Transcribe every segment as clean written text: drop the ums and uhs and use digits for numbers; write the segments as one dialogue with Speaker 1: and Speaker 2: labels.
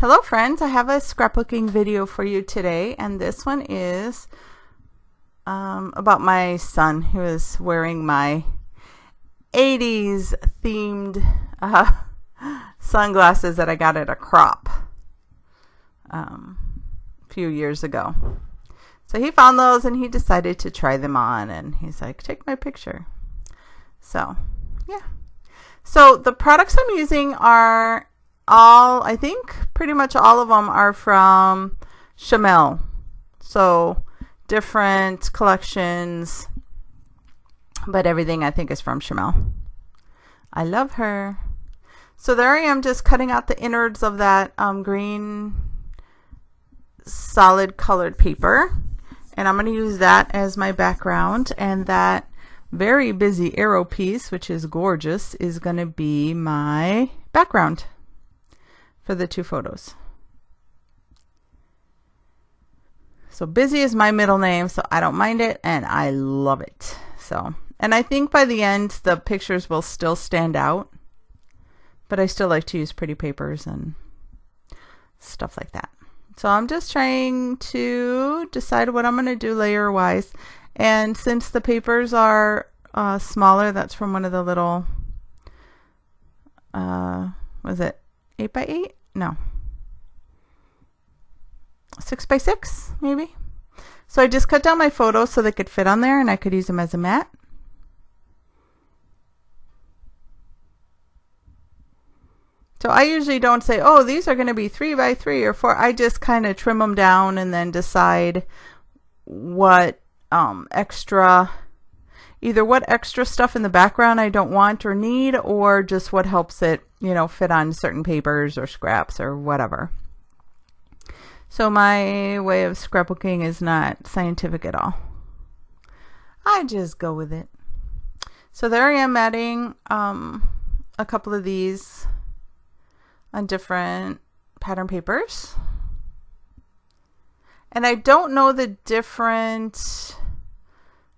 Speaker 1: Hello friends, I have a scrapbooking video for you today, and this one is about my son who is wearing my 80s themed sunglasses that I got at a crop a few years ago. So he found those and he decided to try them on, and he's like, take my picture. So yeah. So the products I'm using are all, I think pretty much all of them are from Chamel. So different collections, but everything I think is from Chamel. I love her. So there I am, just cutting out the innards of that green solid colored paper, and I'm going to use that as my background, and that very busy arrow piece, which is gorgeous, is going to be my background for the two photos. So busy is my middle name, so I don't mind it and I love it. So, and I think by the end the pictures will still stand out, but I still like to use pretty papers and stuff like that. So I'm just trying to decide what I'm going to do layer wise, and since the papers are smaller, that's from one of the little was it 8x8? No, 6x6 maybe. So I just cut down my photos so they could fit on there and I could use them as a mat. So I usually don't say, oh, these are going to be 3x3 or 4. I just kind of trim them down and then decide what either what extra stuff in the background I don't want or need, or just what helps it, you know, fit on certain papers or scraps or whatever. So my way of scrapbooking is not scientific at all. I just go with it. So there I am adding a couple of these on different pattern papers. And I don't know the different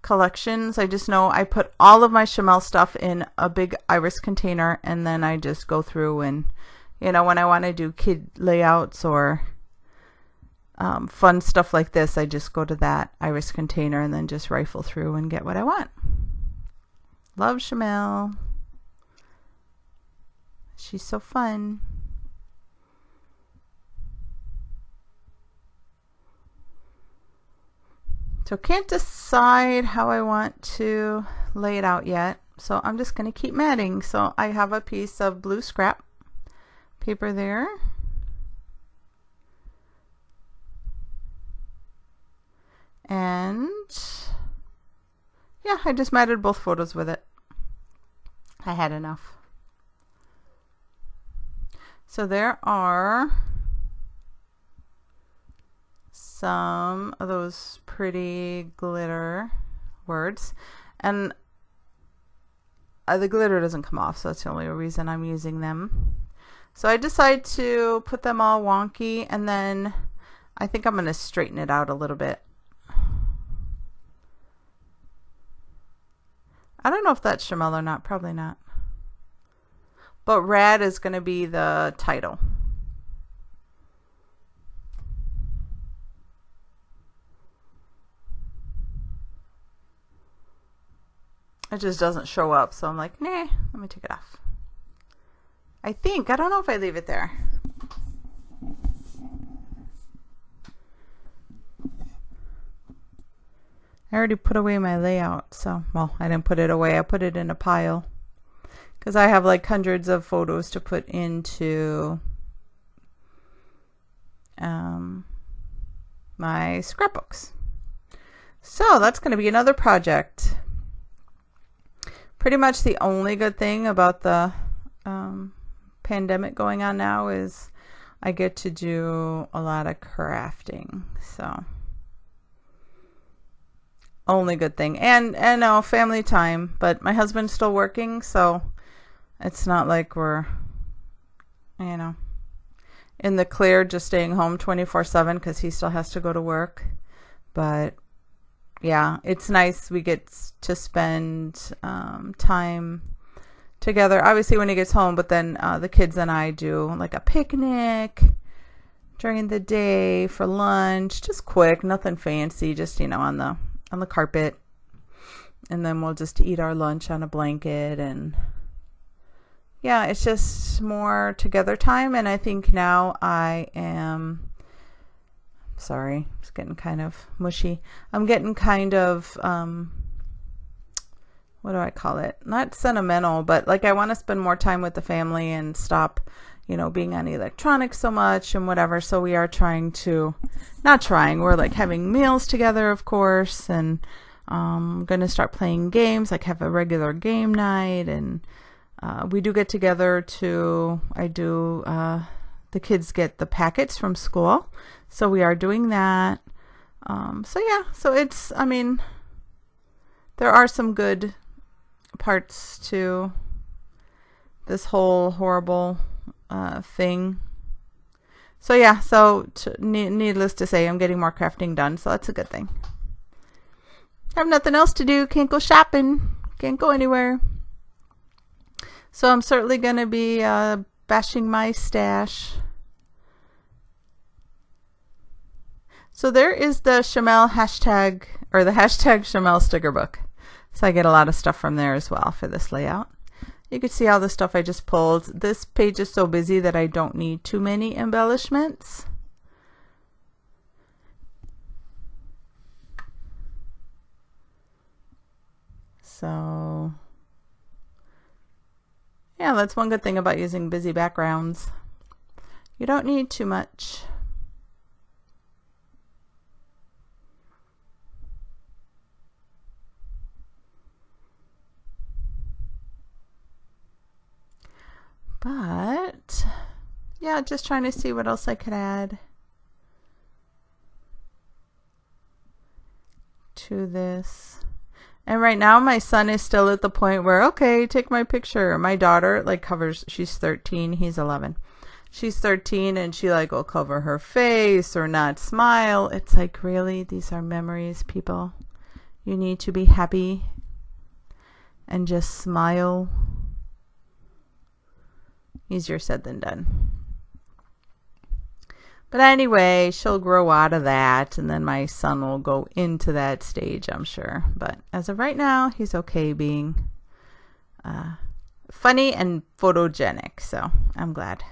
Speaker 1: collections. I just know I put all of my Chamel stuff in a big iris container, and then I just go through and, you know, when I want to do kid layouts or fun stuff like this, I just go to that iris container and then just rifle through and get what I want. Love Chamel. She's so fun. So can't decide how I want to lay it out yet. So I'm just going to keep matting. So I have a piece of blue scrap paper there. And yeah, I just matted both photos with it. I had enough. So there are some of those pretty glitter words, and the glitter doesn't come off, so that's the only reason I'm using them. So I decided to put them all wonky, and then I think I'm going to straighten it out a little bit. I don't know if that's Chamel or not, probably not. But RAD is going to be the title. It just doesn't show up, so I'm like, nah, let me take it off. I don't know if I leave it there. I already put away my layout, so, well, I didn't put it away, I put it in a pile, because I have like hundreds of photos to put into my scrapbooks. So that's going to be another project. Pretty much the only good thing about the pandemic going on now is I get to do a lot of crafting. So only good thing, and family time. But my husband's still working, so it's not like we're, you know, in the clear just staying home 24/7 because he still has to go to work. But yeah, it's nice. We get to spend time together, obviously when he gets home, but then the kids and I do like a picnic, during the day for lunch, just quick, nothing fancy, just, you know, on the carpet. And then we'll just eat our lunch on a blanket, and yeah, it's just more together time. And I think now sorry, it's getting kind of mushy. I'm getting kind of, what do I call it? Not sentimental, but like I want to spend more time with the family and stop, you know, being on electronics so much and whatever. So we are we're like having meals together, of course, and going to start playing games, like have a regular game night. And we do get together the kids get the packets from school. So we are doing that. So yeah, so it's, I mean, there are some good parts to this whole horrible thing. So yeah, needless to say, I'm getting more crafting done, so that's a good thing. I have nothing else to do, can't go shopping, can't go anywhere. So I'm certainly going to be bashing my stash. So there is the Shamel hashtag, or the hashtag Shamel sticker book. So I get a lot of stuff from there as well for this layout. You can see all the stuff I just pulled. This page is so busy that I don't need too many embellishments. So yeah, that's one good thing about using busy backgrounds. You don't need too much. But yeah, just trying to see what else I could add to this. And right now my son is still at the point where, okay, take my picture. My daughter she's 13, he's 11. She's 13 and she will cover her face or not smile. It's like, really? These are memories, people. You need to be happy and just smile. Easier said than done. But anyway, she'll grow out of that, and then my son will go into that stage, I'm sure. But as of right now, he's okay being funny and photogenic, so I'm glad.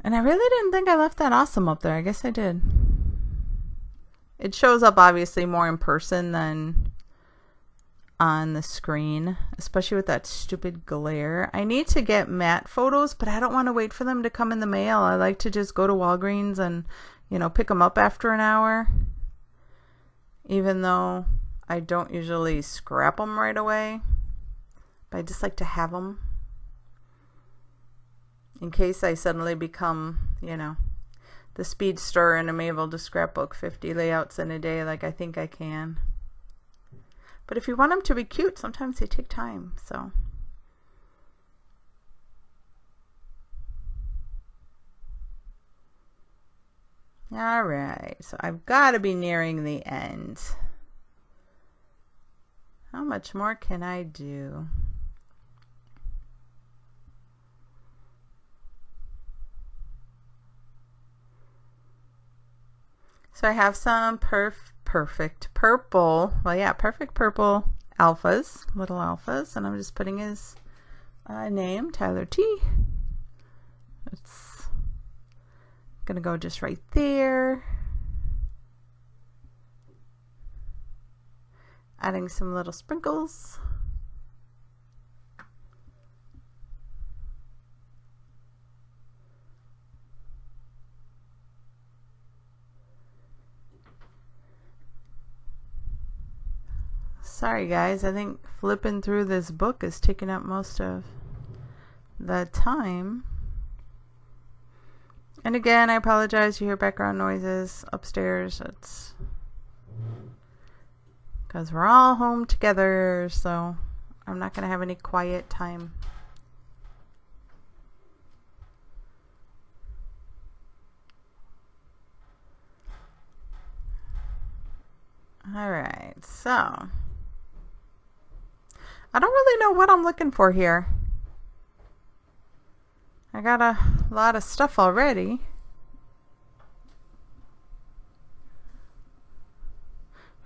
Speaker 1: And I really didn't think I left that awesome up there. I guess I did. It shows up obviously more in person than on the screen, especially with that stupid glare. I need to get matte photos, but I don't want to wait for them to come in the mail. I like to just go to Walgreens and, pick them up after an hour. Even though I don't usually scrap them right away, but I just like to have them in case I suddenly become, the speedster and I'm able to scrapbook 50 layouts in a day like I think I can. But if you want them to be cute, sometimes they take time, so. All right, so I've got to be nearing the end. How much more can I do? So I have some perfect purple, perfect purple alphas, little alphas, and I'm just putting his name, Tyler T. It's gonna go just right there. Adding some little sprinkles. Sorry guys, I think flipping through this book is taking up most of the time. And again, I apologize, you hear background noises upstairs. It's because we're all home together, so I'm not going to have any quiet time. All right, so I I don't really know what I'm looking for here. I got a lot of stuff already.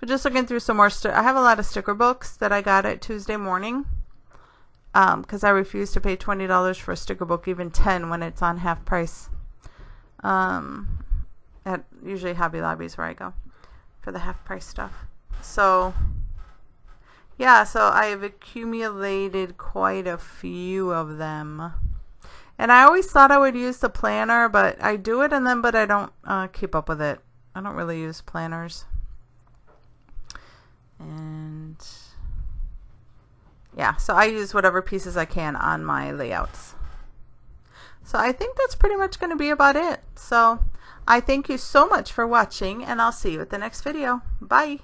Speaker 1: But just looking through some more I have a lot of sticker books that I got at Tuesday morning. Because I refuse to pay $20 for a sticker book, even 10 when it's on half price. At usually Hobby Lobby's where I go for the half price stuff. So yeah, so I've accumulated quite a few of them. And I always thought I would use the planner, but I do it and then, but I don't keep up with it. I don't really use planners. And yeah, so I use whatever pieces I can on my layouts. So I think that's pretty much going to be about it. So I thank you so much for watching, and I'll see you at the next video. Bye.